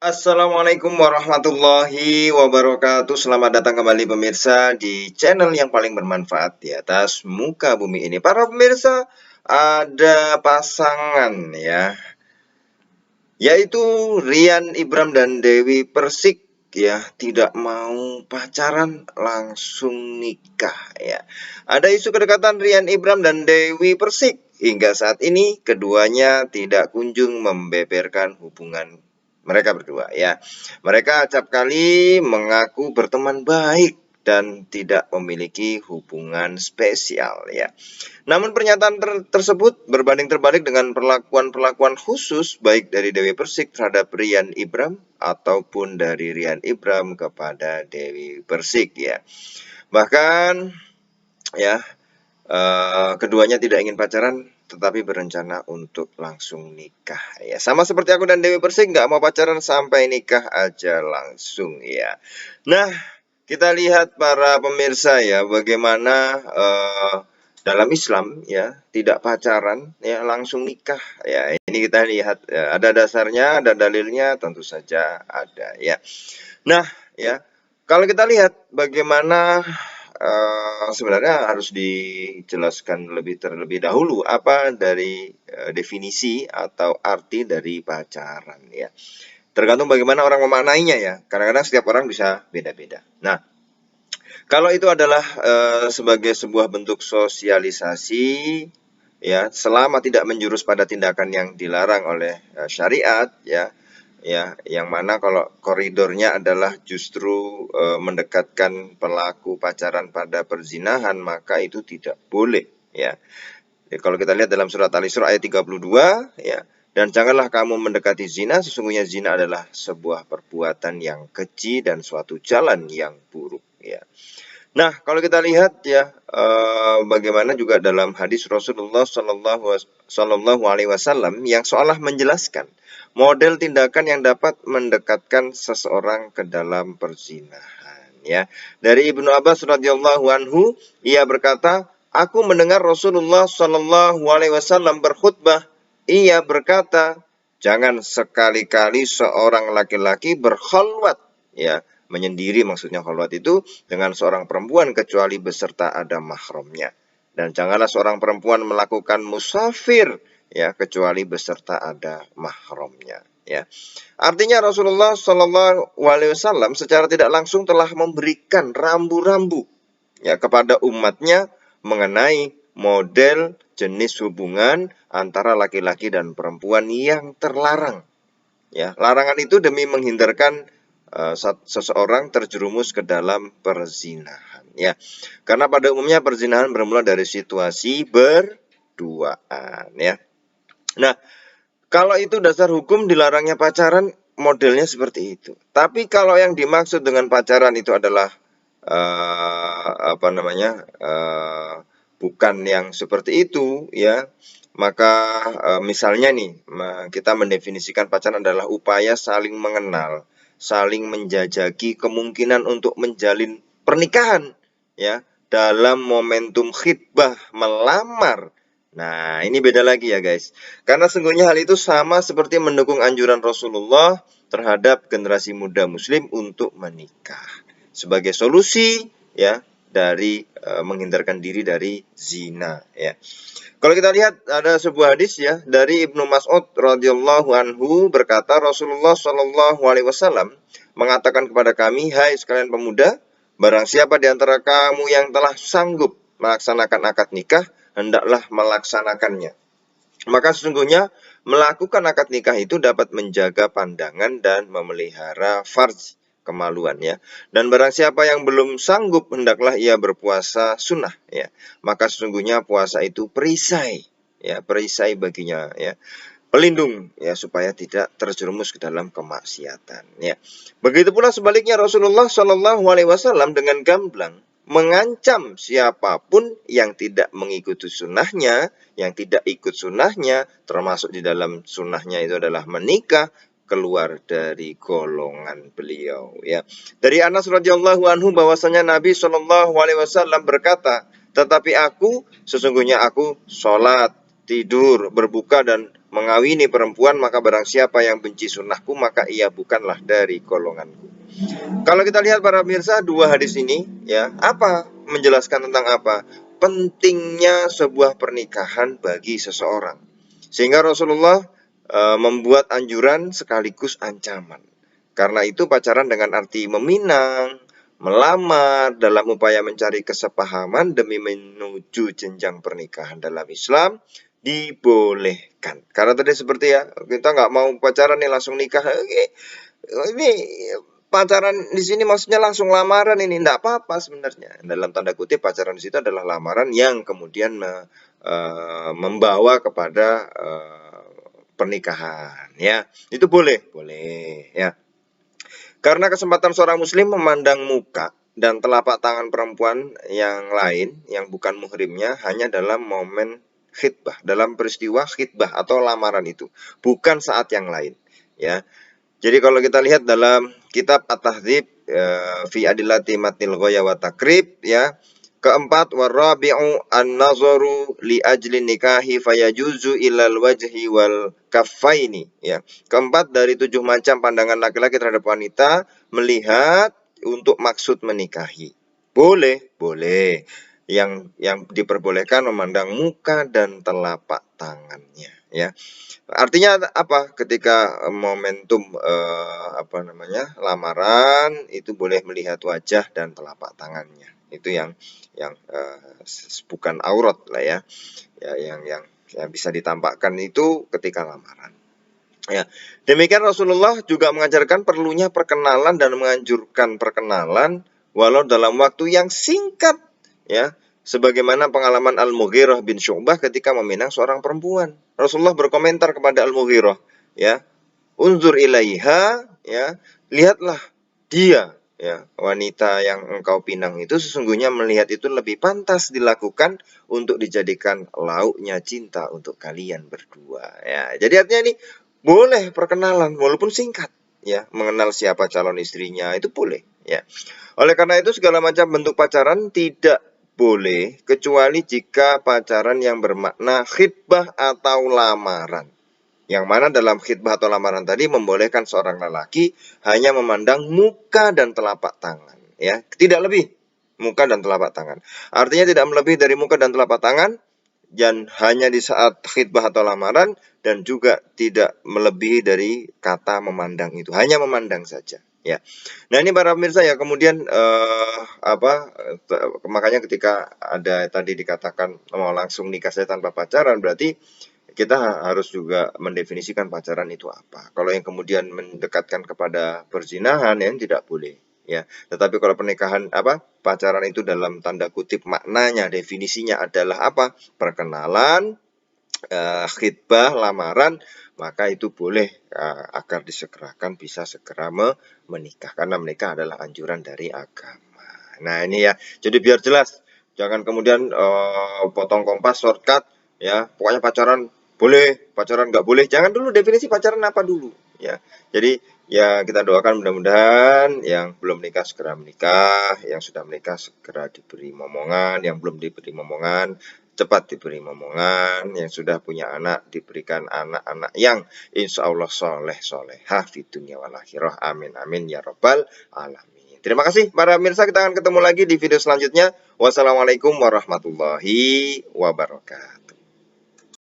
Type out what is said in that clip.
Assalamualaikum warahmatullahi wabarakatuh. Selamat datang kembali pemirsa di channel yang paling bermanfaat di atas muka bumi ini. Para pemirsa, ada pasangan ya, yaitu Rian Ibram dan Dewi Persik ya, tidak mau pacaran langsung nikah ya. Ada isu kedekatan Rian Ibram dan Dewi Persik. Hingga saat ini keduanya tidak kunjung membeberkan hubungan mereka berdua ya. Mereka acap kali mengaku berteman baik dan tidak memiliki hubungan spesial ya. Namun pernyataan tersebut berbanding terbalik dengan perlakuan-perlakuan khusus baik dari Dewi Persik terhadap Rian Ibram ataupun dari Rian Ibram kepada Dewi Persik ya. Bahkan ya, keduanya tidak ingin pacaran tetapi berencana untuk langsung nikah ya. Sama seperti aku dan Dewi Persik, nggak mau pacaran sampai nikah aja langsung ya. Nah, kita lihat para pemirsa ya, bagaimana dalam Islam ya, tidak pacaran ya langsung nikah ya. Ini kita lihat ya, ada dasarnya, ada dalilnya, tentu saja ada ya. Nah ya, kalau kita lihat bagaimana sebenarnya harus dijelaskan terlebih dahulu apa dari definisi atau arti dari pacaran ya. Tergantung bagaimana orang memaknainya ya. Kadang-kadang setiap orang bisa beda-beda. Nah, kalau itu adalah sebagai sebuah bentuk sosialisasi ya, selama tidak menjurus pada tindakan yang dilarang oleh syariat ya, yang mana kalau koridornya adalah justru mendekatkan pelaku pacaran pada perzinahan, maka itu tidak boleh ya. Ya, kalau kita lihat dalam surat Al-Isra ayat 32 ya, dan janganlah kamu mendekati zina, sesungguhnya zina adalah sebuah perbuatan yang keji dan suatu jalan yang buruk ya. Nah, kalau kita lihat ya, bagaimana juga dalam hadis Rasulullah Shallallahu Alaihi Wasallam yang seolah menjelaskan model tindakan yang dapat mendekatkan seseorang ke dalam perzinahan. Ya, dari Ibnu Abbas radhiyallahu anhu, ia berkata, aku mendengar Rasulullah Shallallahu Alaihi Wasallam berkhutbah. Ia berkata, jangan sekali-kali seorang laki-laki berkhalwat, ya, menyendiri maksudnya khalwat itu dengan seorang perempuan kecuali beserta ada mahramnya. Dan janganlah seorang perempuan melakukan musafir ya kecuali beserta ada mahramnya ya. Artinya Rasulullah Shallallahu Alaihi Wasallam secara tidak langsung telah memberikan rambu-rambu ya kepada umatnya mengenai model jenis hubungan antara laki-laki dan perempuan yang terlarang. Ya, larangan itu demi menghindarkan seseorang terjerumus ke dalam perzinahan ya. Karena pada umumnya perzinahan bermula dari situasi berduaan ya. Nah, kalau itu dasar hukum dilarangnya pacaran, modelnya seperti itu. Tapi kalau yang dimaksud dengan pacaran itu adalah bukan yang seperti itu ya, maka misalnya nih kita mendefinisikan pacaran adalah upaya saling mengenal, saling menjajaki kemungkinan untuk menjalin pernikahan ya dalam momentum khitbah melamar. Nah, ini beda lagi ya guys. Karena sesungguhnya hal itu sama seperti mendukung anjuran Rasulullah terhadap generasi muda muslim untuk menikah sebagai solusi ya dari menghindarkan diri dari zina ya. Kalau kita lihat ada sebuah hadis ya dari Ibnu Mas'ud radhiyallahu anhu berkata Rasulullah Shallallahu alaihi wasallam mengatakan kepada kami, hai sekalian pemuda, barang siapa di antara kamu yang telah sanggup melaksanakan akad nikah, hendaklah melaksanakannya. Maka sesungguhnya melakukan akad nikah itu dapat menjaga pandangan dan memelihara farj kemaluan ya. Dan barang siapa yang belum sanggup hendaklah ia berpuasa sunnah ya. Maka sesungguhnya puasa itu perisai ya, perisai baginya ya. Pelindung ya supaya tidak terjerumus ke dalam kemaksiatan ya. Begitu pula sebaliknya Rasulullah Shallallahu alaihi wasallam dengan gamblang mengancam siapapun yang tidak mengikuti sunnahnya, yang tidak ikut sunnahnya, termasuk di dalam sunnahnya itu adalah menikah, keluar dari golongan beliau ya. Dari Anas radhiyallahu anhu bahwasanya Nabi Shallallahu alaihi wasallam berkata, tetapi aku sesungguhnya aku sholat, tidur, berbuka dan mengawini perempuan, maka barang siapa yang benci sunnahku, maka ia bukanlah dari golonganku. Kalau kita lihat para pemirsa, dua hadis ini ya, apa menjelaskan tentang apa? Pentingnya sebuah pernikahan bagi seseorang. Sehingga Rasulullah membuat anjuran sekaligus ancaman. Karena itu pacaran dengan arti meminang, melamar dalam upaya mencari kesepahaman demi menuju jenjang pernikahan dalam Islam dibolehkan. Karena tadi seperti ya, kita nggak mau pacaran nih langsung nikah. Ini pacaran di sini maksudnya langsung lamaran, ini enggak apa-apa sebenarnya. Dalam tanda kutip pacaran di situ adalah lamaran yang kemudian membawa kepada pernikahan ya. Itu boleh ya. Karena kesempatan seorang muslim memandang muka dan telapak tangan perempuan yang lain yang bukan muhrimnya hanya dalam momen khitbah, dalam peristiwa khitbah atau lamaran itu, bukan saat yang lain ya. Jadi kalau kita lihat dalam kitab At-Tahdzib fi adillati matnil ghaya wa takrib ya. Keempat, warabi'u an-nazaru li ajli nikahi fayajuzu ilal wajhi wal kaffaini ya. Keempat, dari 7 macam pandangan laki-laki terhadap wanita melihat untuk maksud menikahi. Boleh. Yang diperbolehkan memandang muka dan telapak tangannya ya. Artinya apa? Ketika momentum lamaran itu boleh melihat wajah dan telapak tangannya. Itu yang bukan aurat lah ya. Yang bisa ditampakkan itu ketika lamaran. Ya. Demikian Rasulullah juga mengajarkan perlunya perkenalan dan menganjurkan perkenalan walau dalam waktu yang singkat ya. Sebagaimana pengalaman Al-Mughirah bin Syu'bah ketika meminang seorang perempuan. Rasulullah berkomentar kepada Al-Mughirah, ya, unzur ilaiha, ya, lihatlah dia, ya, wanita yang engkau pinang itu sesungguhnya melihat itu lebih pantas dilakukan untuk dijadikan lauknya cinta untuk kalian berdua. Ya, jadi artinya ini boleh perkenalan walaupun singkat, ya, mengenal siapa calon istrinya itu boleh, ya. Oleh karena itu segala macam bentuk pacaran tidak boleh kecuali jika pacaran yang bermakna khitbah atau lamaran. Yang mana dalam khitbah atau lamaran tadi membolehkan seorang lelaki hanya memandang muka dan telapak tangan, ya, tidak lebih muka dan telapak tangan. Artinya tidak melebihi dari muka dan telapak tangan dan hanya di saat khitbah atau lamaran, dan juga tidak melebihi dari kata memandang itu, hanya memandang saja. Ya, nah ini para pemirsa ya, kemudian makanya ketika ada tadi dikatakan mau langsung nikah saja tanpa pacaran, berarti kita harus juga mendefinisikan pacaran itu apa. Kalau yang kemudian mendekatkan kepada perzinahan yang tidak boleh ya. Tetapi kalau pernikahan pacaran itu dalam tanda kutip maknanya, definisinya adalah apa? Perkenalan, khitbah, lamaran, maka itu boleh agar disegerakan bisa segera menikah, karena menikah adalah anjuran dari agama. Nah ini ya, jadi biar jelas, jangan kemudian potong kompas shortcut ya, pokoknya pacaran boleh, pacaran nggak boleh. Jangan dulu definisi pacaran apa dulu ya. Jadi ya kita doakan mudah-mudahan yang belum nikah segera menikah, yang sudah menikah segera diberi momongan, yang belum diberi momongan cepat diberi momongan, yang sudah punya anak diberikan anak-anak yang insya Allah soleh-solehah di dunia wal akhirah. Amin amin ya robbal alamin. Terima kasih para pemirsa, kita akan ketemu lagi di video selanjutnya. Wassalamualaikum warahmatullahi wabarakatuh.